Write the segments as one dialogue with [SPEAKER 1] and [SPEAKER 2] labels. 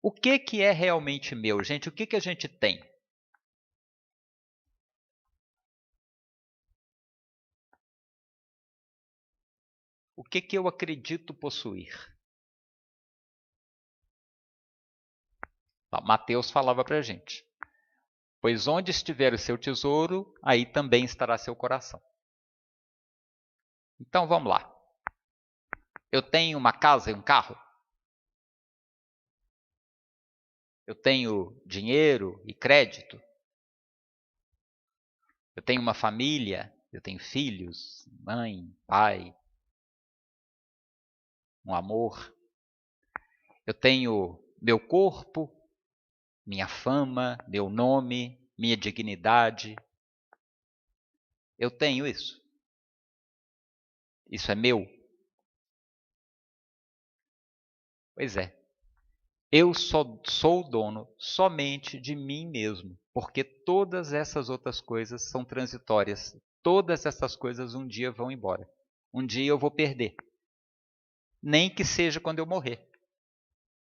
[SPEAKER 1] O que é realmente meu, gente? O que a gente tem? O que eu acredito possuir? Mateus falava para a gente. Pois onde estiver o seu tesouro, aí também estará seu coração. Então vamos lá. Eu tenho uma casa e um carro? Eu tenho dinheiro e crédito? Eu tenho uma família? Eu tenho filhos, mãe, pai, um amor? Eu tenho meu corpo, minha fama, meu nome, minha dignidade? Eu tenho isso. Isso é meu? Pois é. Eu só sou dono somente de mim mesmo, porque todas essas outras coisas são transitórias. Todas essas coisas um dia vão embora. Um dia eu vou perder. Nem que seja quando eu morrer,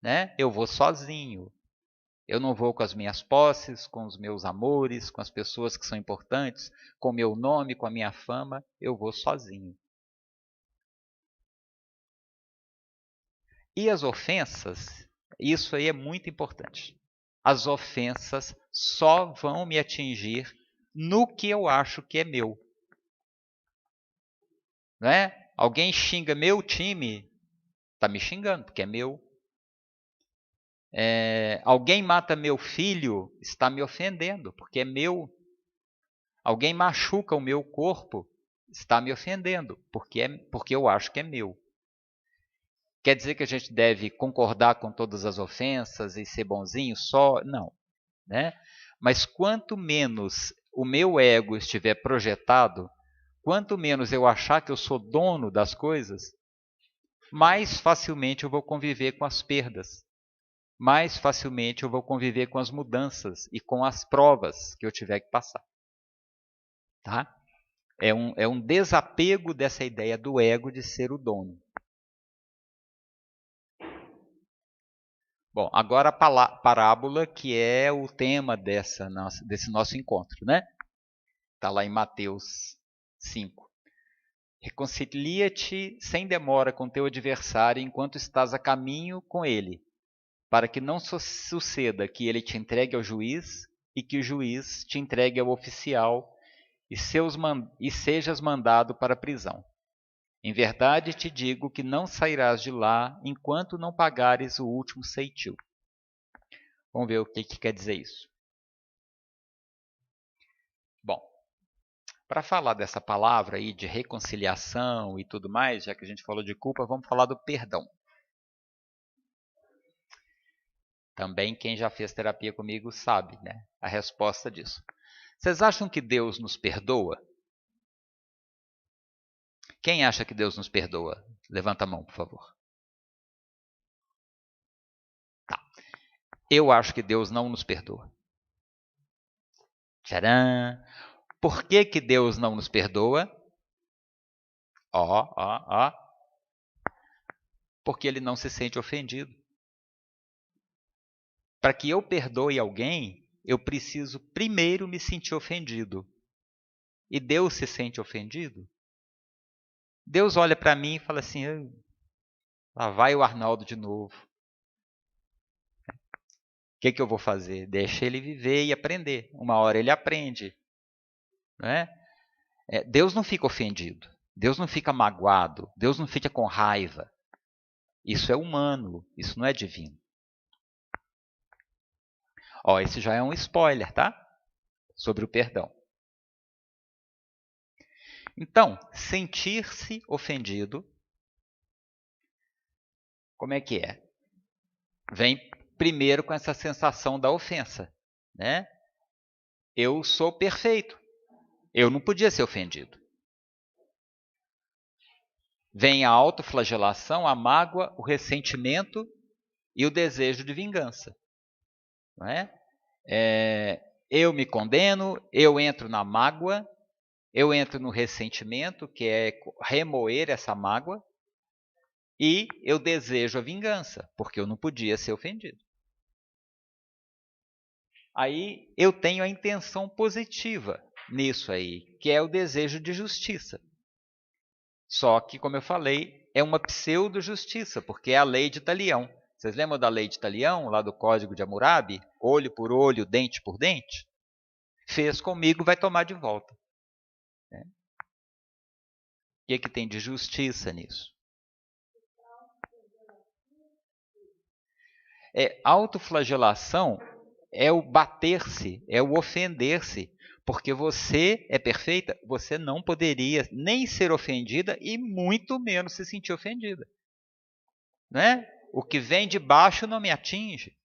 [SPEAKER 1] né? Eu vou sozinho. Eu não vou com as minhas posses, com os meus amores, com as pessoas que são importantes, com o meu nome, com a minha fama. Eu vou sozinho. E as ofensas, isso aí é muito importante. As ofensas só vão me atingir no que eu acho que é meu. Né? Alguém xinga meu time, está me xingando, porque é meu. Alguém mata meu filho, está me ofendendo, porque é meu. Alguém machuca o meu corpo, está me ofendendo, porque eu acho que é meu. Quer dizer que a gente deve concordar com todas as ofensas e ser bonzinho só? Não. Né? Mas quanto menos o meu ego estiver projetado, quanto menos eu achar que eu sou dono das coisas, mais facilmente eu vou conviver com as perdas, mais facilmente eu vou conviver com as mudanças e com as provas que eu tiver que passar. Tá? É um desapego dessa ideia do ego de ser o dono. Bom, agora a parábola que é o tema desse nosso encontro, né? Está lá em Mateus 5. Reconcilia-te sem demora com teu adversário enquanto estás a caminho com ele, para que não suceda que ele te entregue ao juiz e que o juiz te entregue ao oficial e sejas mandado para a prisão. Em verdade te digo que não sairás de lá enquanto não pagares o último ceitil. Vamos ver o que quer dizer isso. Bom, para falar dessa palavra aí de reconciliação e tudo mais, já que a gente falou de culpa, vamos falar do perdão. Também quem já fez terapia comigo sabe, né? A resposta disso. Vocês acham que Deus nos perdoa? Quem acha que Deus nos perdoa? Levanta a mão, por favor. Tá. Eu acho que Deus não nos perdoa. Tcharam! Por que Deus não nos perdoa? Ó. Porque ele não se sente ofendido. Para que eu perdoe alguém, eu preciso primeiro me sentir ofendido. E Deus se sente ofendido? Deus olha para mim e fala assim: lá vai o Arnaldo de novo. O que eu vou fazer? Deixa ele viver e aprender. Uma hora ele aprende. Né? Deus não fica ofendido. Deus não fica magoado. Deus não fica com raiva. Isso é humano. Isso não é divino. Ó, esse já é um spoiler, tá? Sobre o perdão. Então, sentir-se ofendido, como é que é? Vem primeiro com essa sensação da ofensa, né? Eu sou perfeito. Eu não podia ser ofendido. Vem a autoflagelação, a mágoa, o ressentimento e o desejo de vingança. Não é? Eu me condeno, eu entro na mágoa, eu entro no ressentimento, que é remoer essa mágoa, e eu desejo a vingança, porque eu não podia ser ofendido. Aí eu tenho a intenção positiva nisso aí, que é o desejo de justiça. Só que, como eu falei, é uma pseudo-justiça, porque é a lei de Talião. Vocês lembram da lei de Talião, lá do Código de Hammurabi? Olho por olho, dente por dente? Fez comigo, vai tomar de volta. Né? O que tem de justiça nisso? Autoflagelação é o bater-se, é o ofender-se, porque você é perfeita, você não poderia nem ser ofendida e muito menos se sentir ofendida. Né? O que vem de baixo não me atinge.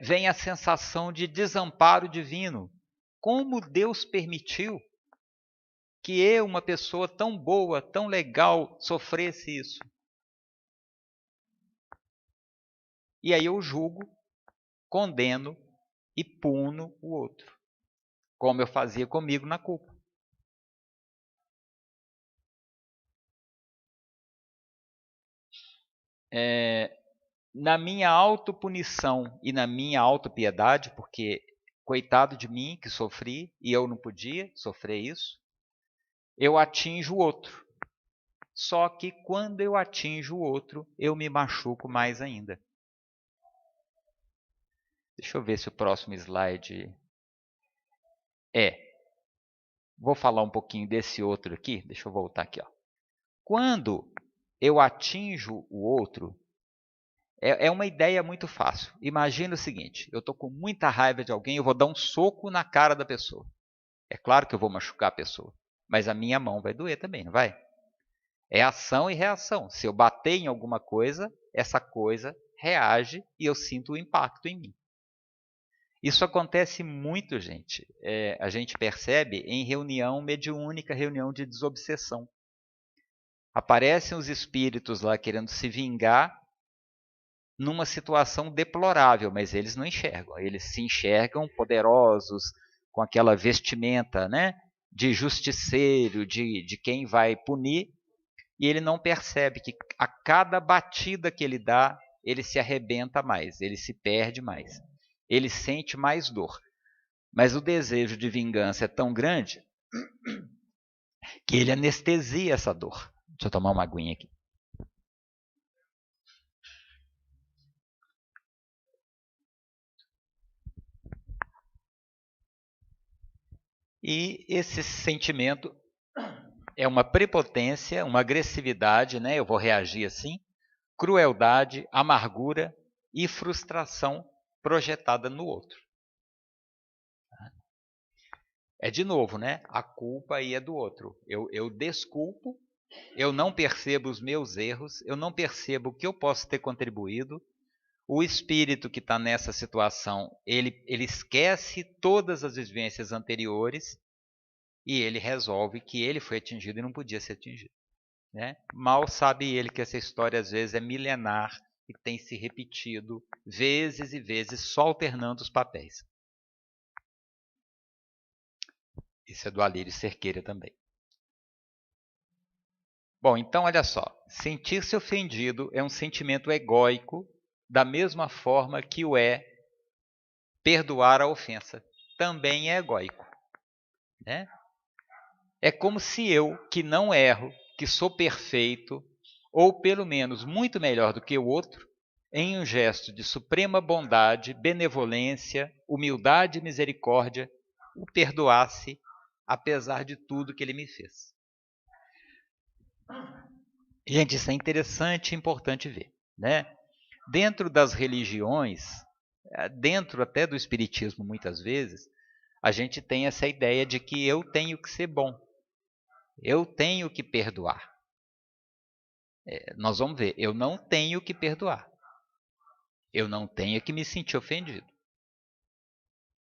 [SPEAKER 1] Vem a sensação de desamparo divino. Como Deus permitiu que eu, uma pessoa tão boa, tão legal, sofresse isso? E aí eu julgo, condeno e puno o outro, como eu fazia comigo na culpa. Na minha autopunição e na minha autopiedade, porque coitado de mim que sofri e eu não podia sofrer isso, eu atinjo o outro. Só que quando eu atinjo o outro, eu me machuco mais ainda. Deixa eu ver se o próximo slide Vou falar um pouquinho desse outro aqui. Deixa eu voltar aqui. Quando eu atinjo o outro, é uma ideia muito fácil. Imagina o seguinte: eu estou com muita raiva de alguém, eu vou dar um soco na cara da pessoa. É claro que eu vou machucar a pessoa, mas a minha mão vai doer também, não vai? É ação e reação. Se eu bater em alguma coisa, essa coisa reage e eu sinto o impacto em mim. Isso acontece muito, gente. A gente percebe em reunião mediúnica, reunião de desobsessão. Aparecem os espíritos lá querendo se vingar numa situação deplorável, mas eles não enxergam. Eles se enxergam poderosos, com aquela vestimenta, né, de justiceiro, de quem vai punir, e ele não percebe que a cada batida que ele dá, ele se arrebenta mais, ele se perde mais, ele sente mais dor. Mas o desejo de vingança é tão grande que ele anestesia essa dor. Deixa eu tomar uma aguinha aqui. E esse sentimento é uma prepotência, uma agressividade, né? Eu vou reagir assim, crueldade, amargura e frustração projetada no outro. É de novo, né? A culpa aí é do outro. Eu desculpo, eu não percebo os meus erros, eu não percebo o que eu posso ter contribuído. O espírito que está nessa situação, ele esquece todas as vivências anteriores e ele resolve que ele foi atingido e não podia ser atingido. Né? Mal sabe ele que essa história às vezes é milenar e tem se repetido vezes e vezes, só alternando os papéis. Isso é do Alírio Cerqueira também. Bom, então olha só. Sentir-se ofendido é um sentimento egóico, da mesma forma que o perdoar a ofensa. Também é egóico. Né? É como se eu, que não erro, que sou perfeito, ou pelo menos muito melhor do que o outro, em um gesto de suprema bondade, benevolência, humildade e misericórdia, o perdoasse, apesar de tudo que ele me fez. Gente, isso é interessante e importante ver. Né? Dentro das religiões, dentro até do espiritismo muitas vezes, a gente tem essa ideia de que eu tenho que ser bom, eu tenho que perdoar. Nós vamos ver, eu não tenho que perdoar. Eu não tenho que me sentir ofendido.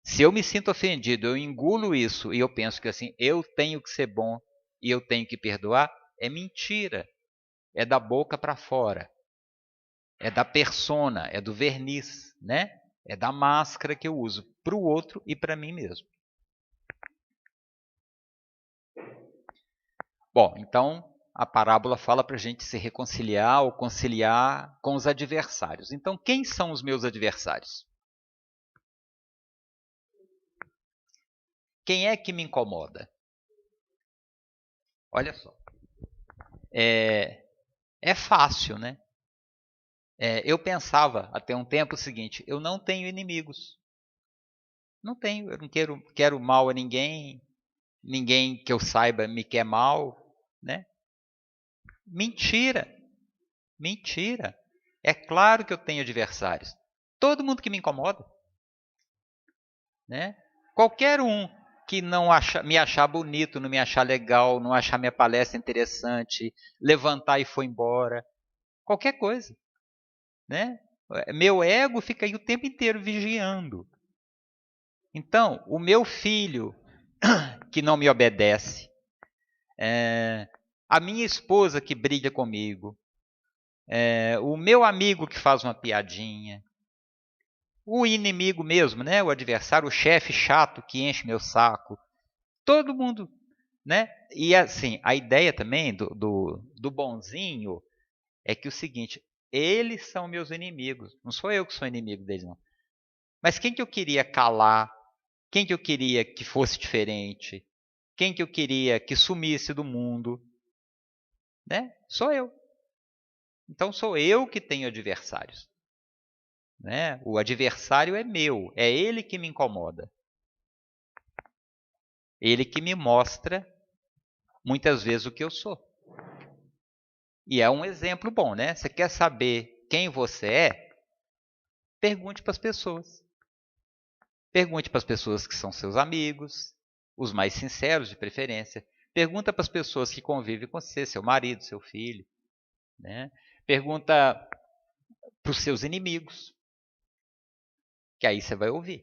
[SPEAKER 1] Se eu me sinto ofendido, eu engulo isso e eu penso que assim, eu tenho que ser bom e eu tenho que perdoar, é mentira. É da boca para fora. É da persona, é do verniz, né? É da máscara que eu uso para o outro e para mim mesmo. Bom, então a parábola fala para a gente se reconciliar ou conciliar com os adversários. Então, quem são os meus adversários? Quem é que me incomoda? Olha só. É fácil, né? Eu pensava até um tempo o seguinte: eu não tenho inimigos. Não tenho, eu não quero mal a ninguém, ninguém que eu saiba me quer mal, né? Mentira, mentira. É claro que eu tenho adversários. Todo mundo que me incomoda, né? Qualquer um que não me achar bonito, não me achar legal, não achar minha palestra interessante, levantar e for embora, qualquer coisa, né? Meu ego fica aí o tempo inteiro vigiando. Então, o meu filho que não me obedece, a minha esposa que briga comigo, o meu amigo que faz uma piadinha, o inimigo mesmo, né? O adversário, o chefe chato que enche meu saco, todo mundo, né? E assim, a ideia também do bonzinho é que o seguinte: eles são meus inimigos, não sou eu que sou inimigo deles, não. Mas quem que eu queria calar? Quem que eu queria que fosse diferente? Quem que eu queria que sumisse do mundo? Né? Sou eu. Então sou eu que tenho adversários. Né? O adversário é meu, é ele que me incomoda. Ele que me mostra muitas vezes o que eu sou. E é um exemplo bom, né? Você quer saber quem você é? Pergunte para as pessoas. Pergunte para as pessoas que são seus amigos, os mais sinceros de preferência. Pergunta para as pessoas que convivem com você, seu marido, seu filho. Né? Pergunta para os seus inimigos, que aí você vai ouvir.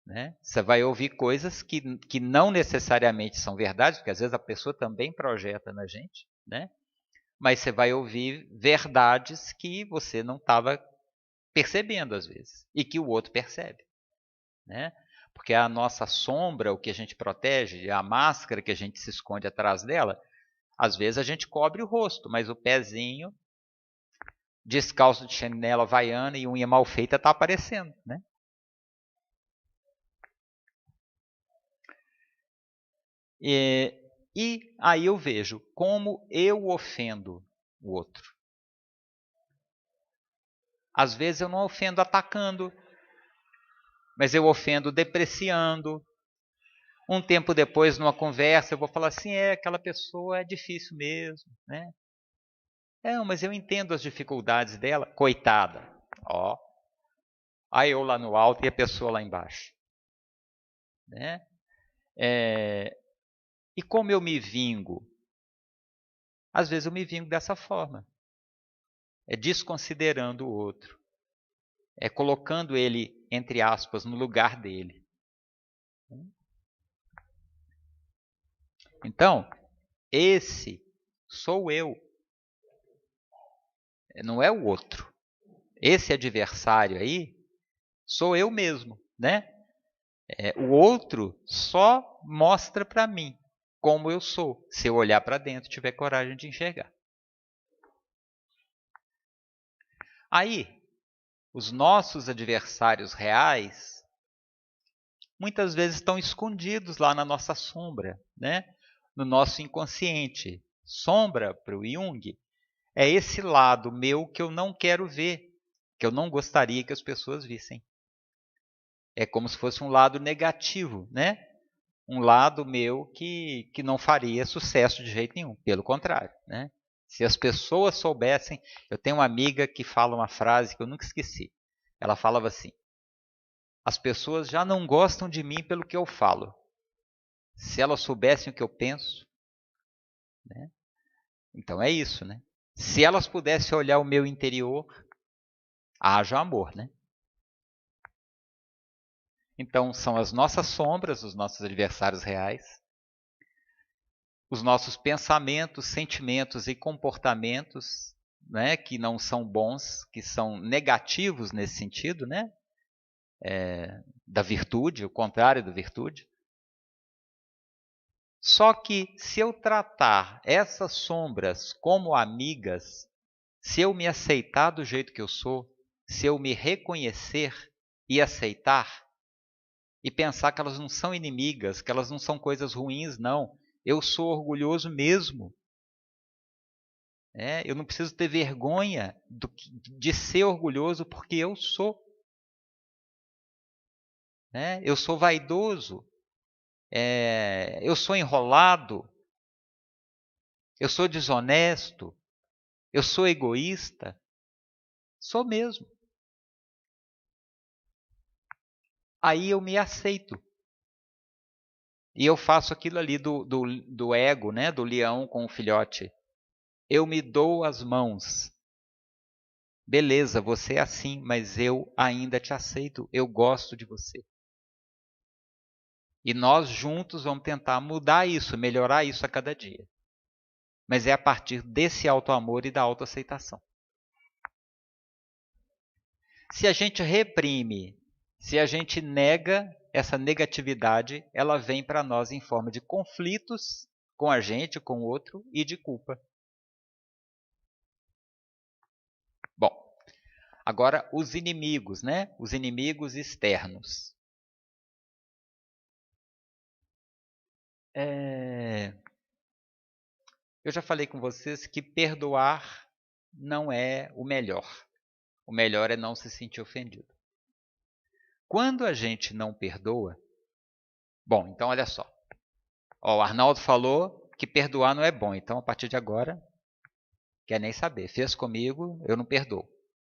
[SPEAKER 1] Né? Você vai ouvir coisas que não necessariamente são verdades, porque às vezes a pessoa também projeta na gente, né? Mas você vai ouvir verdades que você não estava percebendo às vezes, e que o outro percebe. Né? Porque a nossa sombra, o que a gente protege, a máscara que a gente se esconde atrás dela, às vezes a gente cobre o rosto, mas o pezinho, descalço de chinela havaiana e unha mal feita, está aparecendo. Né? E aí eu vejo como eu ofendo o outro. Às vezes eu não ofendo atacando, mas eu ofendo depreciando. Um tempo depois, numa conversa, eu vou falar assim: aquela pessoa é difícil mesmo, né? Mas eu entendo as dificuldades dela, coitada. Ó, aí eu lá no alto e a pessoa lá embaixo. Né? E como eu me vingo? Às vezes eu me vingo dessa forma. É desconsiderando o outro. É colocando ele, entre aspas, no lugar dele. Então, esse sou eu. Não é o outro. Esse adversário aí sou eu mesmo, né? O outro só mostra para mim como eu sou, se eu olhar para dentro e tiver coragem de enxergar. Aí, os nossos adversários reais muitas vezes estão escondidos lá na nossa sombra, né? No nosso inconsciente. Sombra, para o Jung, é esse lado meu que eu não quero ver, que eu não gostaria que as pessoas vissem. É como se fosse um lado negativo, né? Um lado meu que não faria sucesso de jeito nenhum, pelo contrário, né? Se as pessoas soubessem, eu tenho uma amiga que fala uma frase que eu nunca esqueci. Ela falava assim: as pessoas já não gostam de mim pelo que eu falo. Se elas soubessem o que eu penso, né? Então é isso, né? Se elas pudessem olhar o meu interior, haja amor, né? Então são as nossas sombras, os nossos adversários reais, os nossos pensamentos, sentimentos e comportamentos, né, que não são bons, que são negativos nesse sentido, né, da virtude, o contrário da virtude. Só que se eu tratar essas sombras como amigas, se eu me aceitar do jeito que eu sou, se eu me reconhecer e aceitar, e pensar que elas não são inimigas, que elas não são coisas ruins, não. Eu sou orgulhoso mesmo. Eu não preciso ter vergonha de ser orgulhoso porque eu sou. Eu sou vaidoso, eu sou enrolado, eu sou desonesto, eu sou egoísta. Sou mesmo. Aí eu me aceito. E eu faço aquilo ali do ego, né? Do leão com o filhote. Eu me dou as mãos. Beleza, você é assim, mas eu ainda te aceito. Eu gosto de você. E nós juntos vamos tentar mudar isso, melhorar isso a cada dia. Mas é a partir desse auto-amor e da autoaceitação. Se a gente reprime, se a gente nega essa negatividade, ela vem para nós em forma de conflitos com a gente, com o outro e de culpa. Bom, agora os inimigos, né? Os inimigos externos. Eu já falei com vocês que perdoar não é o melhor. O melhor é não se sentir ofendido. Quando a gente não perdoa... Bom, então olha só. O Arnaldo falou que perdoar não é bom. Então, a partir de agora, quer nem saber. Fez comigo, eu não perdoo.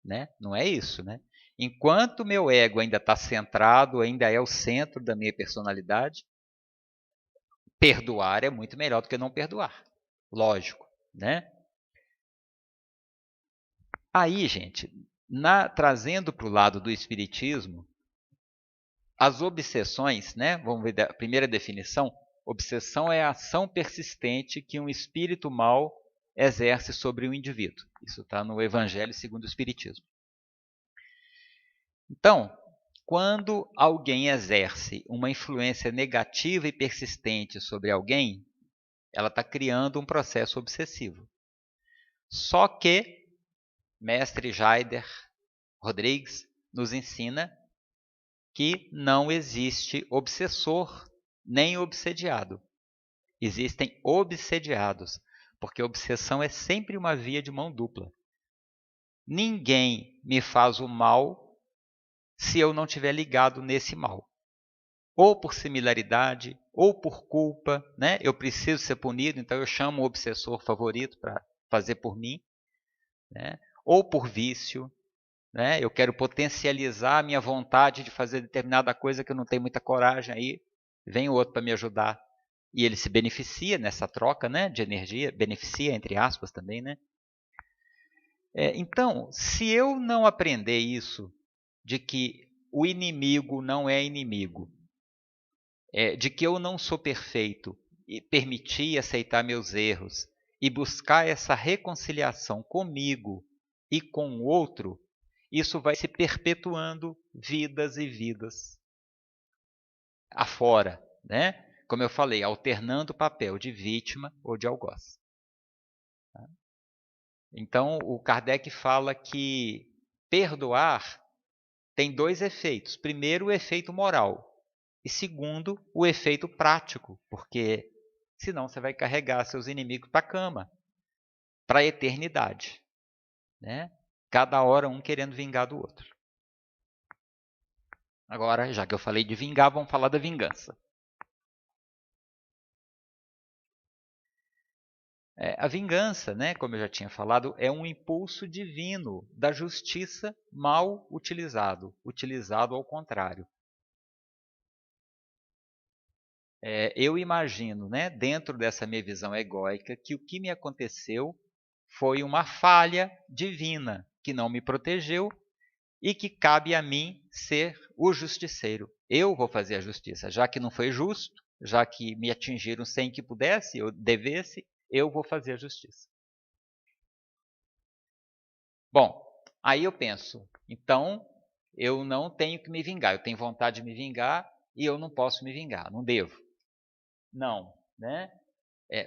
[SPEAKER 1] Né? Não é isso, né? Enquanto meu ego ainda está centrado, ainda é o centro da minha personalidade, perdoar é muito melhor do que não perdoar. Lógico, né? Aí, gente, trazendo para o lado do espiritismo, as obsessões, né? Vamos ver a primeira definição. Obsessão é a ação persistente que um espírito mau exerce sobre o indivíduo. Isso está no Evangelho segundo o Espiritismo. Então, quando alguém exerce uma influência negativa e persistente sobre alguém, ela está criando um processo obsessivo. Só que mestre Jaider Rodrigues nos ensina que não existe obsessor nem obsediado. Existem obsediados, porque obsessão é sempre uma via de mão dupla. Ninguém me faz o mal se eu não estiver ligado nesse mal. Ou por similaridade, ou por culpa, né? Eu preciso ser punido, então eu chamo o obsessor favorito para fazer por mim, né? Ou por vício, né? Eu quero potencializar a minha vontade de fazer determinada coisa que eu não tenho muita coragem, aí vem o outro para me ajudar. E ele se beneficia nessa troca, né, de energia, beneficia entre aspas também, né? Então, se eu não aprender isso, de que o inimigo não é inimigo, de que eu não sou perfeito, e permitir aceitar meus erros e buscar essa reconciliação comigo e com o outro, isso vai se perpetuando vidas e vidas afora, né? Como eu falei, alternando o papel de vítima ou de algoz. Então, o Kardec fala que perdoar tem dois efeitos. Primeiro, o efeito moral. E segundo, o efeito prático, porque senão você vai carregar seus inimigos para a cama, para a eternidade. Né? Cada hora um querendo vingar do outro. Agora, já que eu falei de vingar, vamos falar da vingança. A vingança, né, como eu já tinha falado, é um impulso divino da justiça mal utilizado, utilizado ao contrário. Eu imagino, né, dentro dessa minha visão egóica, que o que me aconteceu foi uma falha divina que não me protegeu e que cabe a mim ser o justiceiro. Eu vou fazer a justiça, já que não foi justo, já que me atingiram sem que pudesse, eu devesse, eu vou fazer a justiça. Bom, aí eu penso, então eu não tenho que me vingar, eu tenho vontade de me vingar e eu não posso me vingar, não devo. Não, né?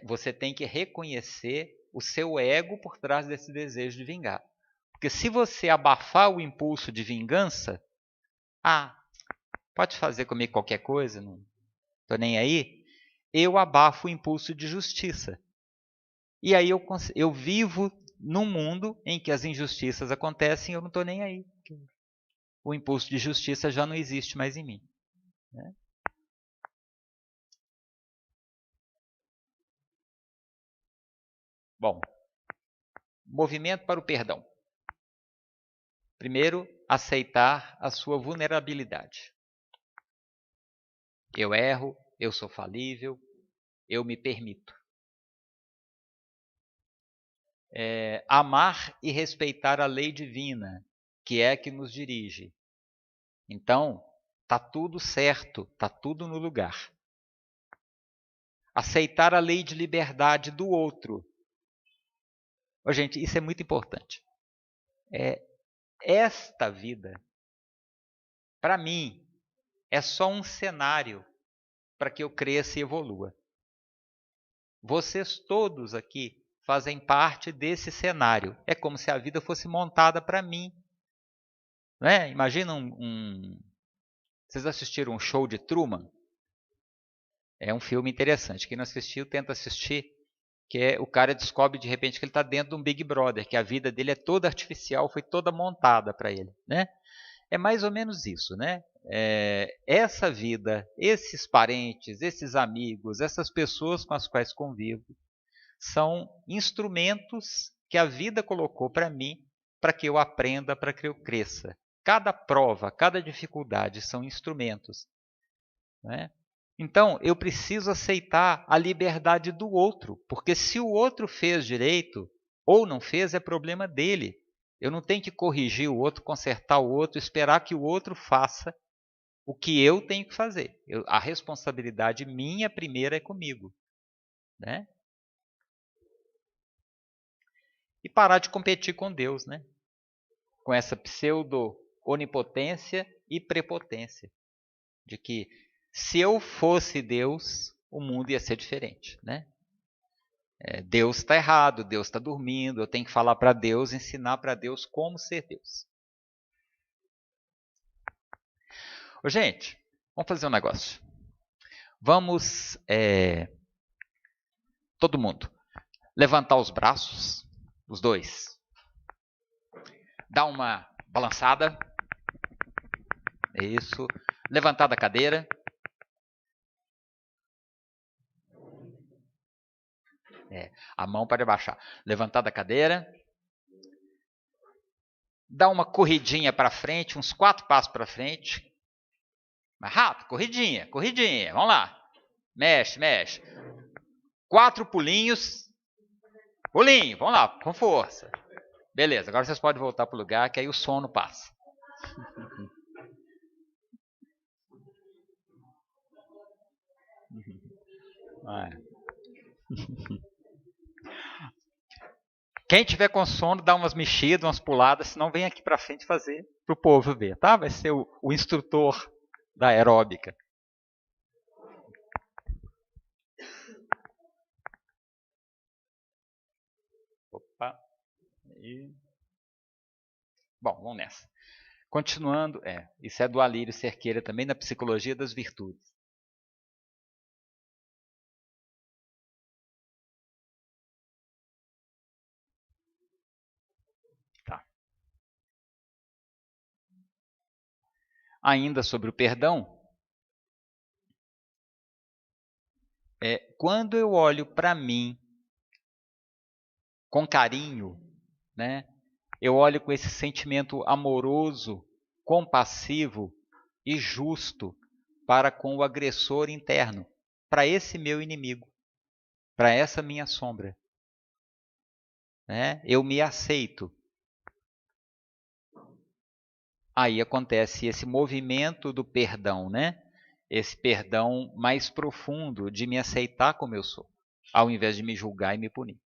[SPEAKER 1] Você tem que reconhecer o seu ego por trás desse desejo de vingar. Porque se você abafar o impulso de vingança, pode fazer comigo qualquer coisa, não estou nem aí, eu abafo o impulso de justiça. E aí eu vivo num mundo em que as injustiças acontecem e eu não estou nem aí. O impulso de justiça já não existe mais em mim, né? Bom, movimento para o perdão. Primeiro, aceitar a sua vulnerabilidade. Eu erro, eu sou falível, eu me permito. Amar e respeitar a lei divina, que é a que nos dirige. Então, está tudo certo, está tudo no lugar. Aceitar a lei de liberdade do outro. Gente, isso é muito importante. Esta vida, para mim, é só um cenário para que eu cresça e evolua. Vocês todos aqui fazem parte desse cenário. É como se a vida fosse montada para mim. Não é? Imagina Vocês assistiram um show de Truman? É um filme interessante. Quem não assistiu, tenta assistir. Que o cara descobre de repente que ele está dentro de um Big Brother, que a vida dele é toda artificial, foi toda montada para ele, né? É mais ou menos isso, né? Essa vida, esses parentes, esses amigos, essas pessoas com as quais convivo, são instrumentos que a vida colocou para mim, para que eu aprenda, para que eu cresça. Cada prova, cada dificuldade são instrumentos, né? Então, eu preciso aceitar a liberdade do outro, porque se o outro fez direito ou não fez, é problema dele. Eu não tenho que corrigir o outro, consertar o outro, esperar que o outro faça o que eu tenho que fazer. A responsabilidade minha primeira é comigo, né? E parar de competir com Deus, né? Com essa pseudo-onipotência e prepotência. De que se eu fosse Deus, o mundo ia ser diferente, né? Deus está errado, Deus está dormindo, eu tenho que falar para Deus, ensinar para Deus como ser Deus. Gente, vamos fazer um negócio. Vamos, todo mundo, levantar os braços, os dois. Dar uma balançada. Isso. Levantar da cadeira. A mão para baixar. Levantar da cadeira. Dar uma corridinha para frente, uns 4 passos para frente. Mais rápido, corridinha, corridinha. Vamos lá. Mexe, mexe. 4 pulinhos. Pulinho, vamos lá, com força. Beleza, agora vocês podem voltar para o lugar, que aí o sono passa. Quem tiver com sono, dá umas mexidas, umas puladas, senão vem aqui para frente fazer para o povo ver, tá? Vai ser o instrutor da aeróbica. Opa. Bom, vamos nessa. Continuando, isso é do Alírio Cerqueira também, na Psicologia das Virtudes. Tá. Ainda sobre o perdão, quando eu olho para mim com carinho, né? Eu olho com esse sentimento amoroso, compassivo e justo para com o agressor interno, para esse meu inimigo, para essa minha sombra, né? Eu me aceito. Aí acontece esse movimento do perdão, né? Esse perdão mais profundo de me aceitar como eu sou, ao invés de me julgar e me punir.